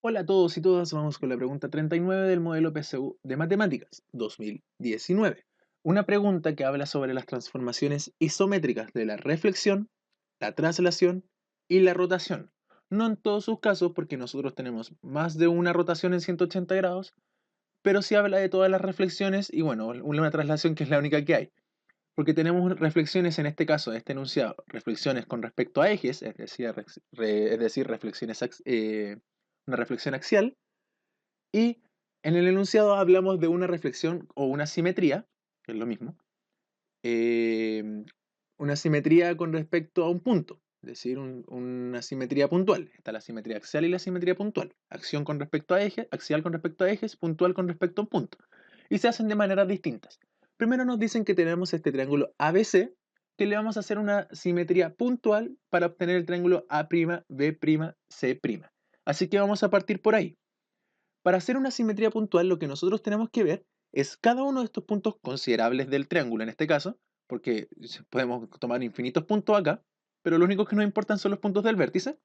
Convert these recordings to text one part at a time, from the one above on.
Hola a todos y todas, vamos con la pregunta 39 del modelo PSU de Matemáticas 2019. Una pregunta que habla sobre las transformaciones isométricas de la reflexión, la traslación y la rotación. No en todos sus casos, porque nosotros tenemos más de una rotación en 180 grados, pero sí habla de todas las reflexiones y bueno, una traslación que es la única que hay. Porque tenemos reflexiones en este caso, de este enunciado, reflexiones con respecto a ejes, es decir, una reflexión axial, y en el enunciado hablamos de una reflexión o una simetría, que es lo mismo, eh, una simetría con respecto a un punto, es decir, una simetría puntual. Está la simetría axial y la simetría puntual. Acción con respecto a ejes, axial con respecto a ejes, puntual con respecto a un punto. Y se hacen de maneras distintas. Primero nos dicen que tenemos este triángulo ABC, que le vamos a hacer una simetría puntual para obtener el triángulo A'B'C'. Así que vamos a partir por ahí. Para hacer una simetría puntual, lo que nosotros tenemos que ver es cada uno de estos puntos considerables del triángulo, en este caso, porque podemos tomar infinitos puntos acá, pero lo único que nos importan son los puntos del vértice.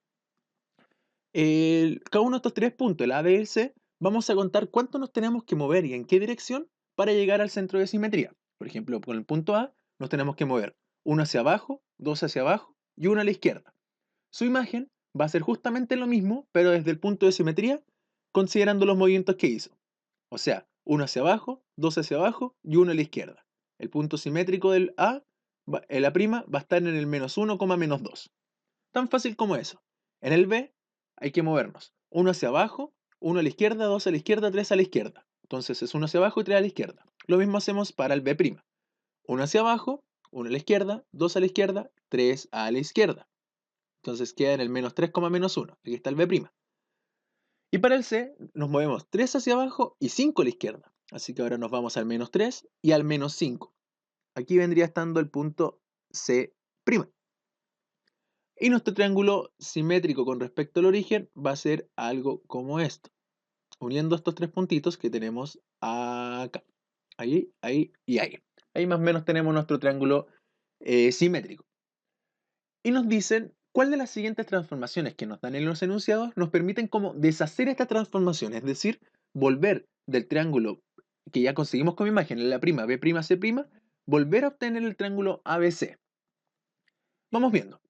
Cada uno de estos tres puntos, el A, B y el C, vamos a contar cuánto nos tenemos que mover y en qué dirección para llegar al centro de simetría. Por ejemplo, con el punto A nos tenemos que mover uno hacia abajo, dos hacia abajo y uno a la izquierda. Su imagen va a ser justamente lo mismo, pero desde el punto de simetría, considerando los movimientos que hizo. O sea, uno hacia abajo, dos hacia abajo y uno a la izquierda. El punto simétrico del A, el A' va a estar en el -1, -2. Tan fácil como eso. En el B hay que movernos. Uno hacia abajo, uno a la izquierda, dos a la izquierda, tres a la izquierda. Entonces es uno hacia abajo y tres a la izquierda. Lo mismo hacemos para el B'. Uno hacia abajo, uno a la izquierda, dos a la izquierda, tres a la izquierda. Entonces queda en el -3, -1. Aquí está el B'. Y para el C nos movemos 3 hacia abajo y 5 a la izquierda. Así que ahora nos vamos al -3 y al -5. Aquí vendría estando el punto C'. Y nuestro triángulo simétrico con respecto al origen va a ser algo como esto. Uniendo estos tres puntitos que tenemos acá. Ahí, ahí y ahí. Ahí más o menos tenemos nuestro triángulo simétrico. Y nos dicen cuál de las siguientes transformaciones que nos dan en los enunciados nos permiten como deshacer esta transformación, es decir, volver del triángulo que ya conseguimos como imagen, la prima B', C', volver a obtener el triángulo ABC. Vamos viendo.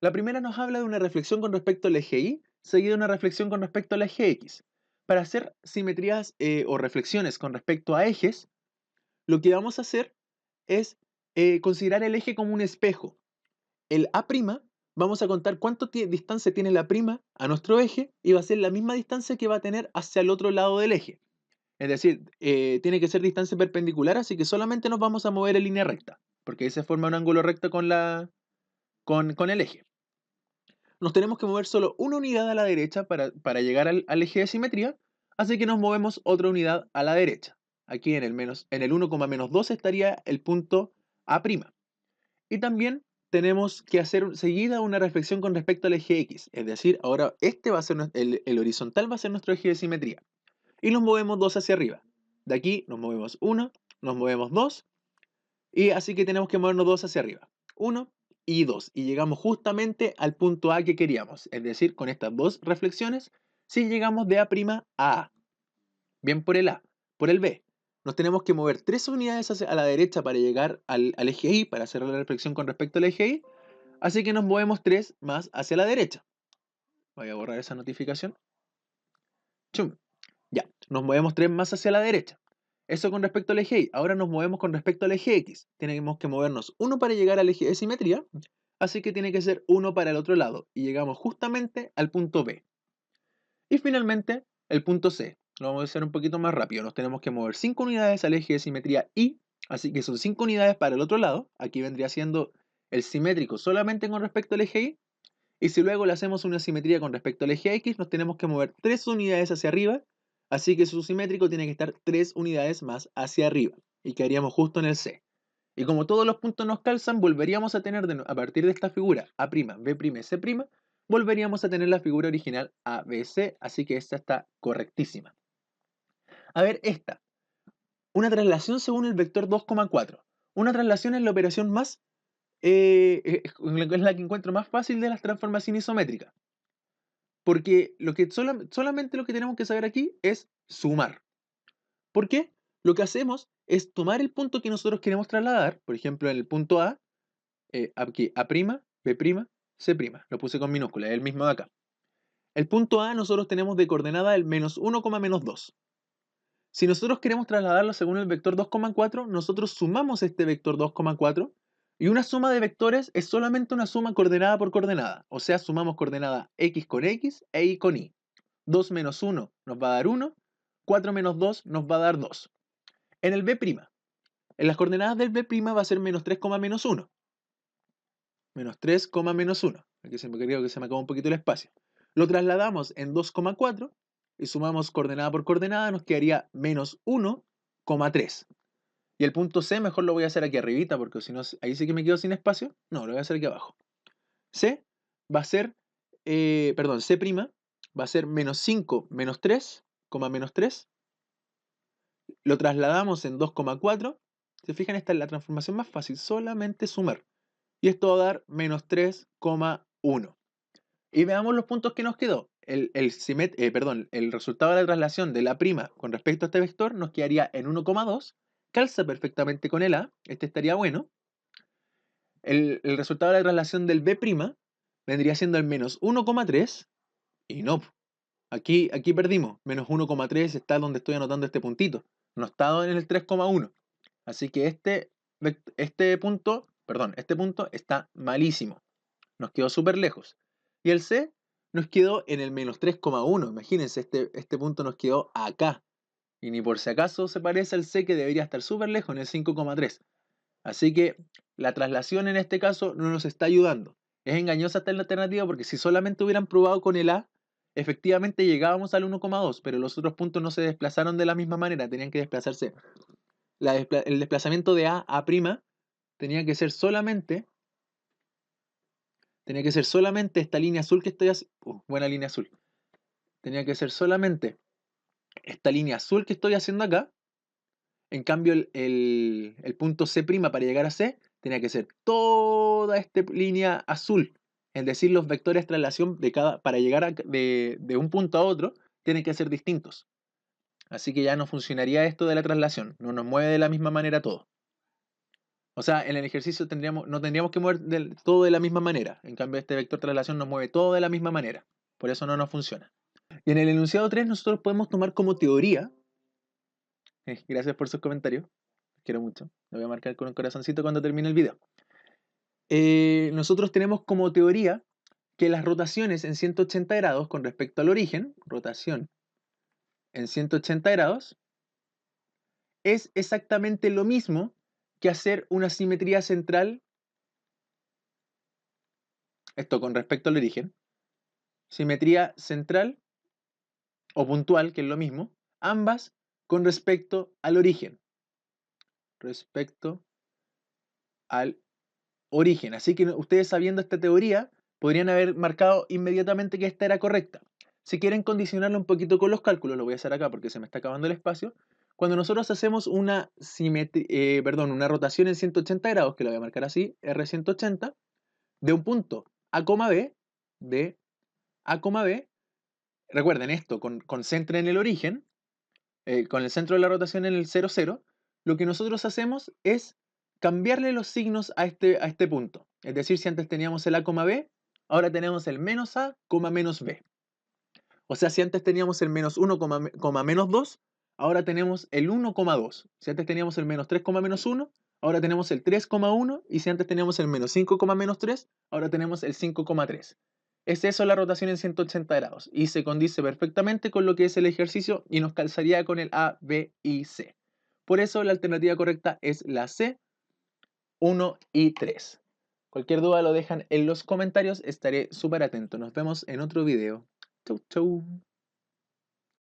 La primera nos habla de una reflexión con respecto al eje Y, seguida de una reflexión con respecto al eje X. Para hacer simetrías o reflexiones con respecto a ejes, lo que vamos a hacer es considerar el eje como un espejo. El A', vamos a contar cuánto distancia tiene la prima a nuestro eje y va a ser la misma distancia que va a tener hacia el otro lado del eje. Es decir, tiene que ser distancia perpendicular, así que solamente nos vamos a mover en línea recta, porque ahí se forma un ángulo recto con el eje. Nos tenemos que mover solo una unidad a la derecha para llegar al eje de simetría, así que nos movemos otra unidad a la derecha. Aquí en el 1,-2 estaría el punto A'. Y también tenemos que hacer seguida una reflexión con respecto al eje X, es decir, ahora este va a ser el horizontal, va a ser nuestro eje de simetría. Y nos movemos dos hacia arriba. De aquí nos movemos uno, nos movemos dos, y así que tenemos que movernos dos hacia arriba. Uno y dos. Y llegamos justamente al punto A que queríamos. Es decir, con estas dos reflexiones, si llegamos de A' a A. Bien por el A. Por el B. Nos tenemos que mover tres unidades a la derecha para llegar al eje Y, para hacer la reflexión con respecto al eje Y. Así que nos movemos tres más hacia la derecha. Voy a borrar esa notificación. Chum. Ya, nos movemos tres más hacia la derecha. Eso con respecto al eje Y. Ahora nos movemos con respecto al eje X. Tenemos que movernos uno para llegar al eje de simetría, así que tiene que ser uno para el otro lado. Y llegamos justamente al punto B. Y finalmente, el punto C. Lo vamos a hacer un poquito más rápido. Nos tenemos que mover 5 unidades al eje de simetría Y, así que son 5 unidades para el otro lado. Aquí vendría siendo el simétrico solamente con respecto al eje Y. Y si luego le hacemos una simetría con respecto al eje X, nos tenemos que mover 3 unidades hacia arriba, así que su simétrico tiene que estar 3 unidades más hacia arriba, y quedaríamos justo en el C. Y como todos los puntos nos calzan, volveríamos a tener a partir de esta figura A', B', C', volveríamos a tener la figura original ABC, así que esta está correctísima. A ver, esta. Una traslación según el vector 2,4. Una traslación es la operación más, es la que encuentro más fácil de las transformaciones isométricas. Porque solamente lo que tenemos que saber aquí es sumar. ¿Por qué? Lo que hacemos es tomar el punto que nosotros queremos trasladar, por ejemplo, en el punto A, aquí A', B', C', lo puse con minúscula, es el mismo de acá. El punto A nosotros tenemos de coordenada el menos 1, menos 2. Si nosotros queremos trasladarlo según el vector 2,4, nosotros sumamos este vector 2,4 y una suma de vectores es solamente una suma coordenada por coordenada. O sea, sumamos coordenada x con x e y con y. 2 menos 1 nos va a dar 1, 4 menos 2 nos va a dar 2. En el B', en las coordenadas del B' va a ser menos 3, menos 1. Menos 3, menos 1. Aquí creo que se me acabó un poquito el espacio. Lo trasladamos en 2,4 y sumamos coordenada por coordenada, nos quedaría menos 1,3. Y el punto C mejor lo voy a hacer aquí arribita, porque si no, ahí sí que me quedo sin espacio. No, lo voy a hacer aquí abajo. C va a ser, C' va a ser menos 5, menos 3, menos 3. Lo trasladamos en 2,4. Se fijan, esta es la transformación más fácil, solamente sumar. Y esto va a dar menos 3,1. Y veamos los puntos que nos quedó. El resultado de la traslación de la prima con respecto a este vector nos quedaría en 1,2. Calza perfectamente con el A. Este estaría bueno. El resultado de la traslación del B' vendría siendo el menos 1,3. Y no, aquí perdimos. Menos 1,3 está donde estoy anotando este puntito. No está en el 3,1. Así que este punto está malísimo. Nos quedó súper lejos. Y el C nos quedó en el menos 3,1. Imagínense, este punto nos quedó acá. Y ni por si acaso se parece al C, que debería estar súper lejos, en el 5,3. Así que la traslación en este caso no nos está ayudando. Es engañosa esta alternativa porque si solamente hubieran probado con el A, efectivamente llegábamos al 1,2, pero los otros puntos no se desplazaron de la misma manera, tenían que desplazarse. El desplazamiento de A a' tenía que ser solamente esta línea azul que estoy haciendo. Buena línea azul. Tenía que ser solamente esta línea azul que estoy haciendo acá. En cambio, el punto C' para llegar a C tenía que ser toda esta línea azul. Es decir, los vectores de traslación para llegar de un punto a otro tienen que ser distintos. Así que ya no funcionaría esto de la traslación. No nos mueve de la misma manera todo. O sea, en el ejercicio no tendríamos que mover todo de la misma manera. En cambio, este vector de traslación nos mueve todo de la misma manera. Por eso no nos funciona. Y en el enunciado 3 nosotros podemos tomar como teoría. Gracias por sus comentarios. Los quiero mucho. Lo voy a marcar con un corazoncito cuando termine el video. Nosotros tenemos como teoría que las rotaciones en 180 grados con respecto al origen, rotación en 180 grados, es exactamente lo mismo que hacer una simetría central, esto con respecto al origen, simetría central o puntual, que es lo mismo, ambas con respecto al origen. Respecto al origen. Así que ustedes, sabiendo esta teoría, podrían haber marcado inmediatamente que esta era correcta. Si quieren condicionarlo un poquito con los cálculos, lo voy a hacer acá porque se me está acabando el espacio. Cuando nosotros hacemos una rotación en 180 grados, que lo voy a marcar así, R180, de un punto A, B, de A, B, recuerden esto, con centro en el origen, con el centro de la rotación en el 0, 0, lo que nosotros hacemos es cambiarle los signos a este punto. Es decir, si antes teníamos el A, B, ahora tenemos el menos A, menos B. O sea, si antes teníamos el menos 1, menos 2, ahora tenemos el 1,2. Si antes teníamos el menos 3, menos 1, ahora tenemos el 3,1. Y si antes teníamos el menos 5, menos 3, ahora tenemos el 5,3. Es eso la rotación en 180 grados. Y se condice perfectamente con lo que es el ejercicio y nos calzaría con el A, B y C. Por eso la alternativa correcta es la C, 1 y 3. Cualquier duda lo dejan en los comentarios, estaré súper atento. Nos vemos en otro video. Chau, chau.